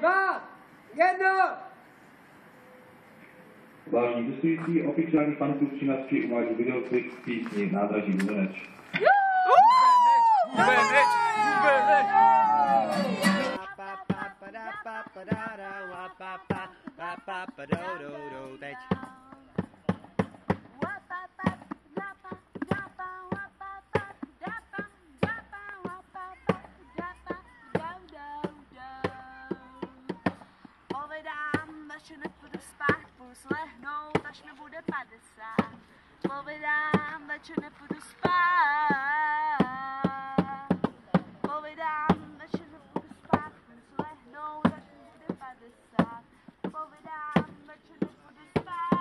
2, 1. Vážení cestující, oficiální fanklub Třinavský uvádí videoklip k písni Nádraží Hubeneč. Že nepůjdu spát, půjdu slehnout, až mi bude 50. Povídám, že nepůjdu spát. Povídám, že nepůjdu spát, půjdu slehnout, až mi bude 50. Povídám, že nepůjdu spát.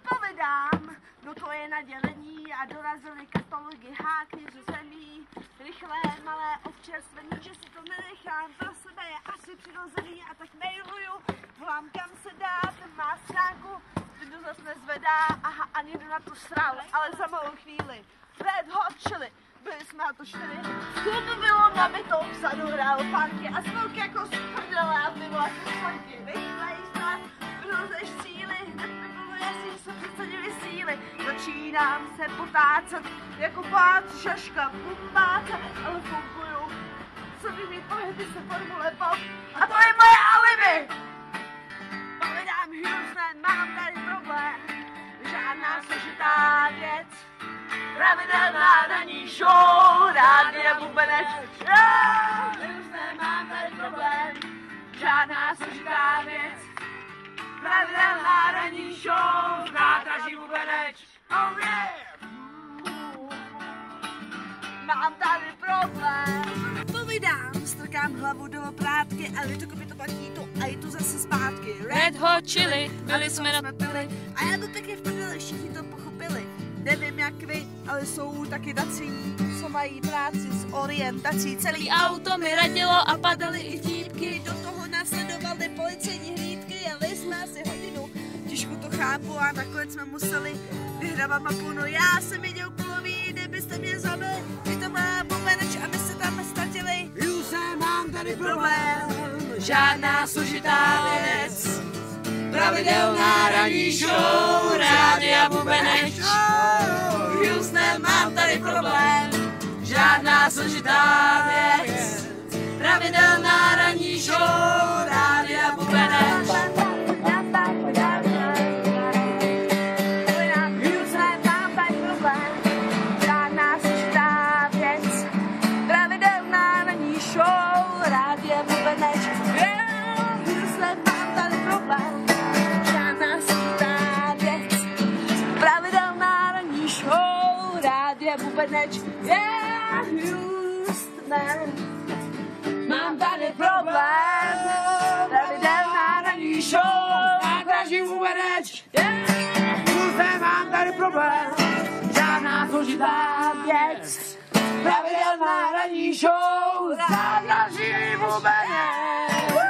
Povídám, no to je nadělení a dorazily katalogy háky ze zemí. Rychlé, malé občerstvení, že si to nenechám pro sebe, je asi přirozený a tak mailuju, volám kam se dá, ten má stránku, kdo zase nezvedá, aha, ani jdu na tu stranu, ale za malou chvíli, Red Hot Chili, byli jsme na to 4, klubu bylo nabito, vzadu hrál funky a spolky jako superdrele a ty vole funky, rychlej stát, rozeš síly, hned mi bylo jasný, že se předsadili síly, začínám se potácet, jako pát, šaška, pumpáce, ale funguju, co by mít pohyby se formule pop, a to je moje alibi! Povídám Houston, mám tady problém, žádná složitá věc, pravidelná ranní show, Rádia Bubeneč. Houston, mám tady problém, žádná složitá věc, pravidelná ranní show, Nádraží Bubeneč. Oh yeah! Mám tady problém. Povídám, strkám hlavu do oprátky, ale je to kopito patítu a je to zase zpátky. Red Hot Chili, byli jsme na pili. A já byl pěkně v prdeli, všichni to pochopili. Nevím jak vy, ale jsou taky tací, co mají práci s orientací. Celý auto mi radilo a padaly i típky. Do toho následovaly policejní hlídky, jeli jsme asi hodinu. Těžko to chápu a nakonec jsme museli vyhrávat mapu. No já jsem viděl kulový, kdybyste mě zabili. Když to má Bubeneč a my se tam ztratili. Houston, mám tady problém, Žádná složitá věc, pravidelná ranní show, Rádia Bubeneč. Houston, mám tady problém, žádná složitá věc, pravidelná ranní show, Rádia Bubeneč. Bubeneč, yeah, Houston, mám tady problém, pravidelná ranní show, Nádraží Bubeneč. yeah, Houston, mám tady problém, žádná složitá věc, pravidelná ranní show, Nádraží Bubeneč.